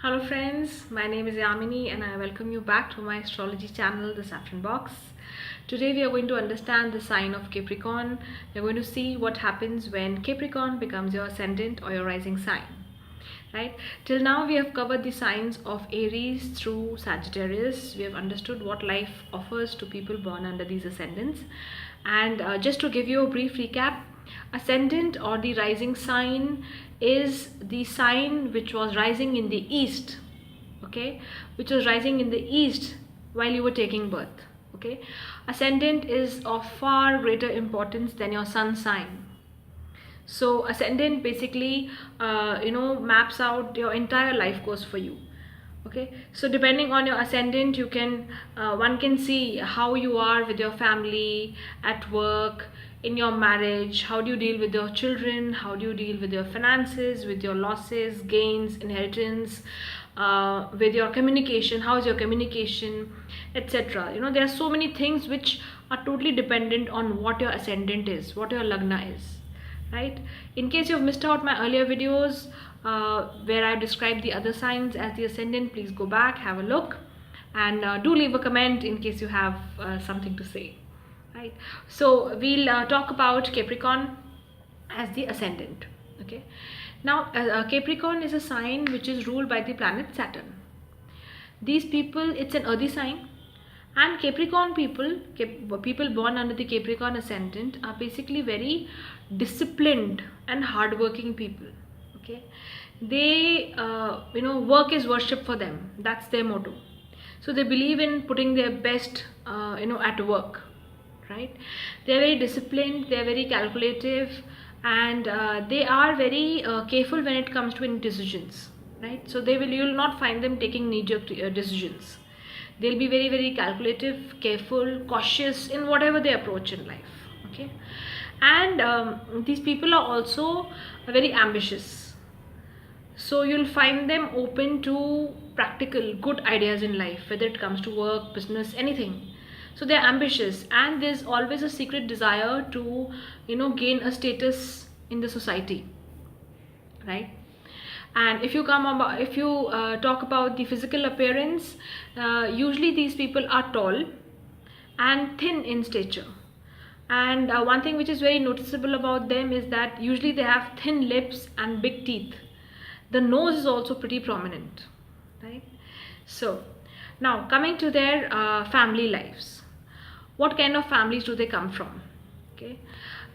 Hello friends, my name is Yamini and I welcome you back to my astrology channel, The Saffron Box. Today we are going to understand the sign of Capricorn. We are going to see what happens when Capricorn becomes your ascendant or your rising sign. Right? Till now we have covered the signs of Aries through Sagittarius. We have understood what life offers to people born under these ascendants. And just to give you a brief recap, ascendant or the rising sign is the sign which was rising in the east, okay, which was rising in the east while you were taking birth. Okay, ascendant is of far greater importance than your sun sign. So ascendant basically maps out your entire life course for you. Okay, so depending on your ascendant, you can one can see how you are with your family, at work, in your marriage. How do you deal with your children? How do you deal with your finances, with your losses, gains, inheritance, with your communication? How is your communication, etc. There are so many things which are totally dependent on what your ascendant is, what your lagna is, right? In case you've missed out my earlier videos where I described the other signs as the ascendant, please go back, have a look, and do leave a comment in case you have something to say, right? So we'll talk about Capricorn as the ascendant. Okay, now Capricorn is a sign which is ruled by the planet Saturn. These people, it's an earthy sign, and Capricorn people born under the Capricorn ascendant are basically very disciplined and hardworking people. Okay, they work is worship for them. That's their motto. So they believe in putting their best at work, right? They're very disciplined, they're very calculative, and they are very careful when it comes to any decisions, right? So you'll not find them taking knee-jerk decisions. They'll be very, very calculative, careful, cautious in whatever they approach in life. Okay, and these people are also very ambitious. So you'll find them open to practical, good ideas in life, whether it comes to work, business, anything. So they're ambitious, and there's always a secret desire to, gain a status in the society, right? And if you talk about the physical appearance, usually these people are tall and thin in stature. And one thing which is very noticeable about them is that usually they have thin lips and big teeth. The nose is also pretty prominent, right? So now coming to their family lives, what kind of families do they come from? Okay,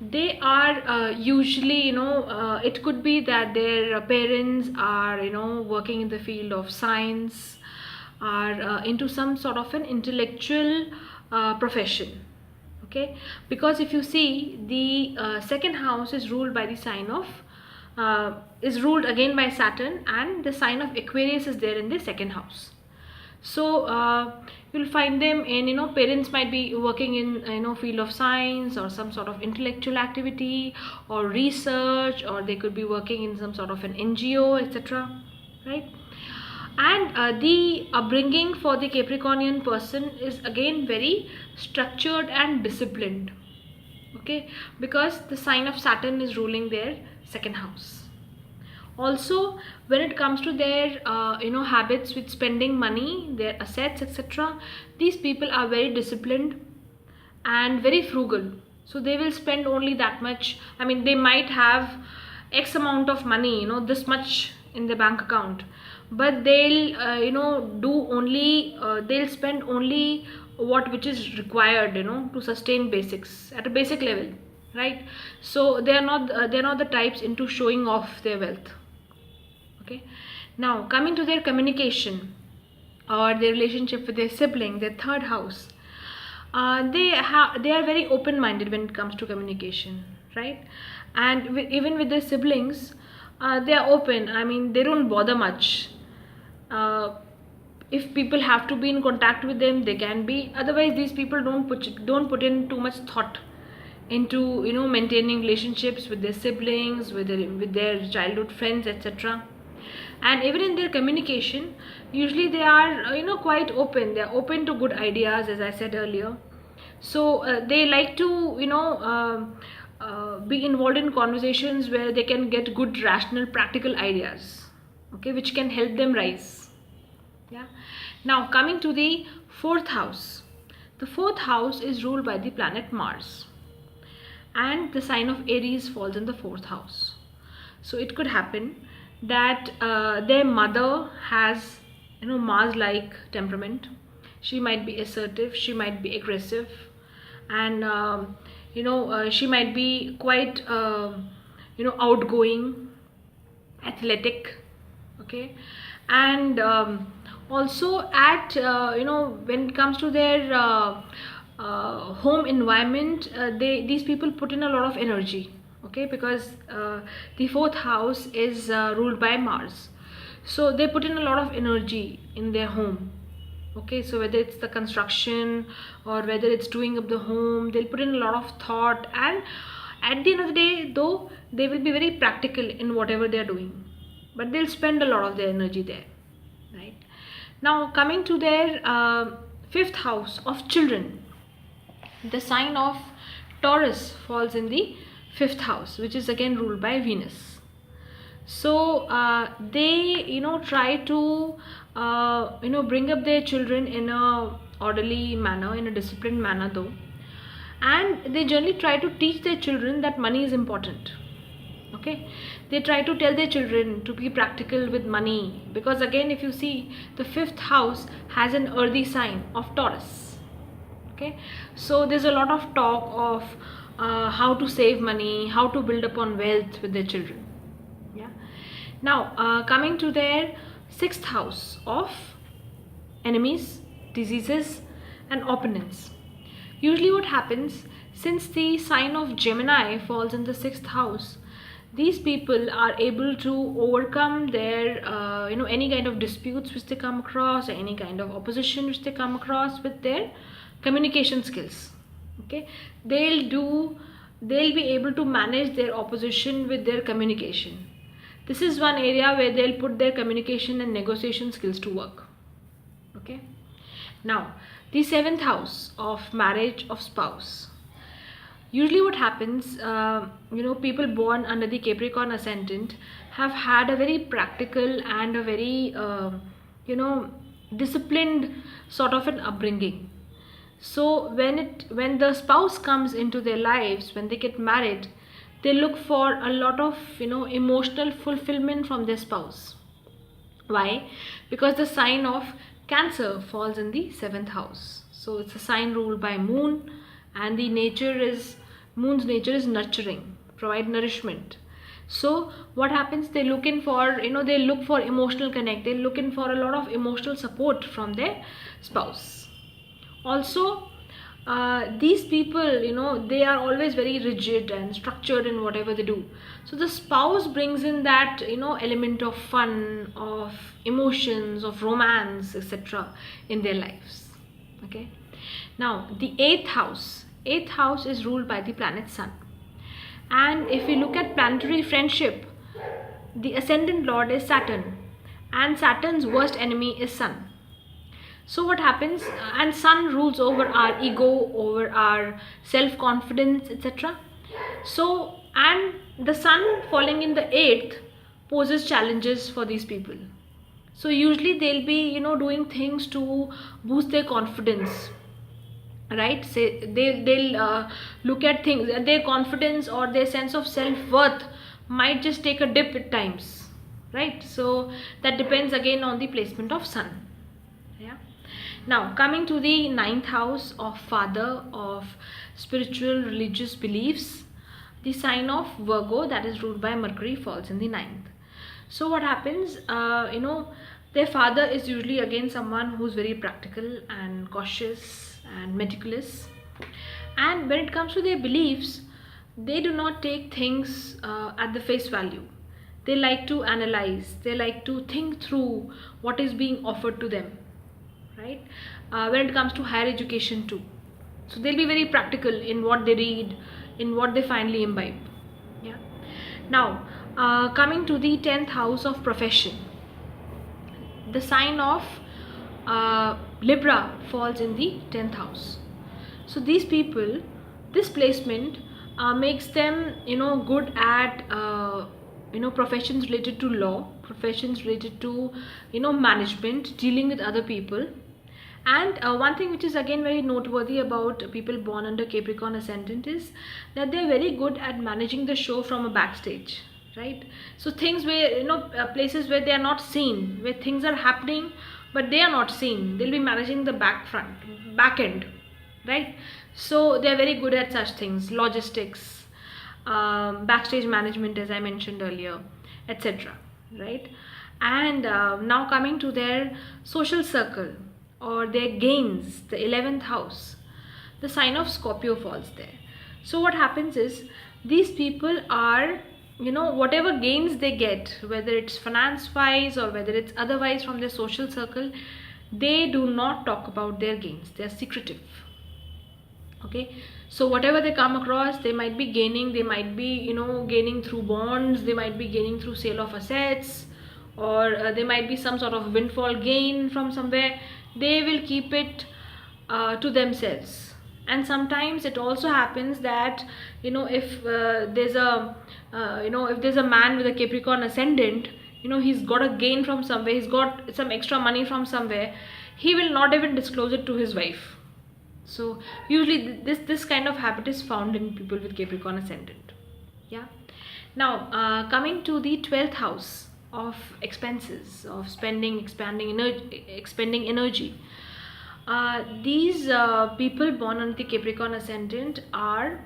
they are usually, it could be that their parents are, working in the field of science, are into some sort of an intellectual profession. Okay, because if you see, the second house is ruled by the sign of is ruled again by Saturn, and the sign of Aquarius is there in the second house. So you'll find them in, parents might be working in, field of science or some sort of intellectual activity or research, or they could be working in some sort of an NGO, etc., right? And the upbringing for the Capricornian person is again very structured and disciplined. Okay, because the sign of Saturn is ruling their second house. Also, when it comes to their habits with spending money, their assets, etc., these people are very disciplined and very frugal. So they will spend only that much. I mean, they might have X amount of money, this much in the bank account, but they'll they'll spend only which is required, to sustain basics at a basic level, right? So they're not the types into showing off their wealth. Okay, now coming to their communication or their relationship with their sibling, their third house, they are very open-minded when it comes to communication, right? And even with their siblings, they are open. I mean, they don't bother much. If people have to be in contact with them, they can be. Otherwise, these people don't put in too much thought into maintaining relationships with their siblings, with their childhood friends, etc. And even in their communication, usually they are quite open. They are open to good ideas, as I said earlier. So they like to be involved in conversations where they can get good, rational, practical ideas. okay, which can help them rise. Yeah. Now coming to the fourth house. The fourth house is ruled by the planet Mars, and the sign of Aries falls in the fourth house. So it could happen that their mother has, Mars-like temperament. She might be assertive, she might be aggressive, and she might be quite outgoing, athletic, okay, and also at when it comes to their home environment, these people put in a lot of energy, okay, because the fourth house is ruled by Mars, so they put in a lot of energy in their home, okay. So whether it's the construction or whether it's doing up the home, they'll put in a lot of thought, and at the end of the day, though, they will be very practical in whatever they're doing, but they'll spend a lot of their energy there, right? Now coming to their fifth house of children, the sign of Taurus falls in the fifth house, which is again ruled by Venus. So they try to bring up their children in a orderly manner, in a disciplined manner though, and they generally try to teach their children that money is important, okay. They try to tell their children to be practical with money, because again, if you see, the fifth house has an earthy sign of Taurus, okay. So there's a lot of talk of how to save money, how to build upon wealth with their children. Yeah. Now coming to their sixth house of enemies, diseases, and opponents. Usually what happens, since the sign of Gemini falls in the sixth house, these people are able to overcome their any kind of disputes which they come across, or any kind of opposition which they come across, with their communication skills, okay. They'll be able to manage their opposition with their communication. This is one area where they'll put their communication and negotiation skills to work, okay. Now the seventh house of marriage, of spouse. Usually what happens, people born under the Capricorn ascendant have had a very practical and a very disciplined sort of an upbringing. So when the spouse comes into their lives, when they get married, they look for a lot of emotional fulfillment from their spouse. Why? Because the sign of Cancer falls in the seventh house. So it's a sign ruled by Moon, and the Moon's nature is nurturing, provide nourishment. So what happens, they look for emotional connect, they look for a lot of emotional support from their spouse. Also these people, they are always very rigid and structured in whatever they do. So the spouse brings in that element of fun, of emotions, of romance, etc. in their lives. Okay. Now the eighth house is ruled by the planet Sun, and if we look at planetary friendship, the ascendant lord is Saturn, and Saturn's worst enemy is Sun. So what happens, and Sun rules over our ego, over our self-confidence, etc. So, and the Sun falling in the 8th poses challenges for these people. So usually they'll be doing things to boost their confidence, right? Say they'll look at things, their confidence or their sense of self-worth might just take a dip at times, right? So that depends again on the placement of Sun. Yeah. Now coming to the ninth house of father, of spiritual religious beliefs, the sign of Virgo, that is ruled by Mercury, falls in the ninth. So what happens, their father is usually again someone who's very practical and cautious and meticulous, and when it comes to their beliefs, they do not take things at the face value. They like to analyze, they like to think through what is being offered to them, right? When it comes to higher education too, so they'll be very practical in what they read, in what they finally imbibe. Yeah. Now coming to the 10th house of profession, the sign of Libra falls in the 10th house. So these people, this placement makes them good at professions related to law, professions related to management, dealing with other people. And one thing which is again very noteworthy about people born under Capricorn ascendant is that they're very good at managing the show from a backstage, right? So things where places where they are not seen, where things are happening but they are not seen, they'll be managing the back end, right? So they're very good at such things, logistics, backstage management, as I mentioned earlier, etc., right? And now coming to their social circle or their gains, the 11th house, the sign of Scorpio falls there. So what happens is, these people are, whatever gains they get, whether it's finance wise or whether it's otherwise from their social circle, they do not talk about their gains. They are secretive. Okay, so whatever they come across, they might be gaining, they might be gaining through bonds, they might be gaining through sale of assets, or there might be some sort of windfall gain from somewhere. They will keep it to themselves. And sometimes it also happens that if there's a if there's a man with a Capricorn ascendant, he's got a gain from somewhere, he's got some extra money from somewhere, he will not even disclose it to his wife. So usually this kind of habit is found in people with Capricorn ascendant. Yeah. Now coming to the 12th house of expenses, of spending, expending energy. These people born under the Capricorn ascendant are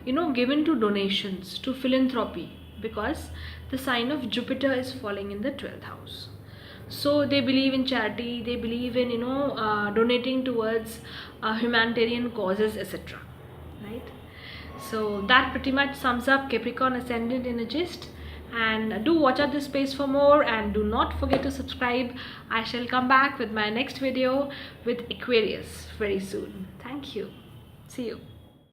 given to donations, to philanthropy, because the sign of Jupiter is falling in the 12th house. So they believe in charity, they believe in donating towards humanitarian causes, etc., right? So that pretty much sums up Capricorn ascendant in a gist. And do watch out this space for more, and do not forget to subscribe. I shall come back with my next video with Aquarius very soon. Thank you. See you.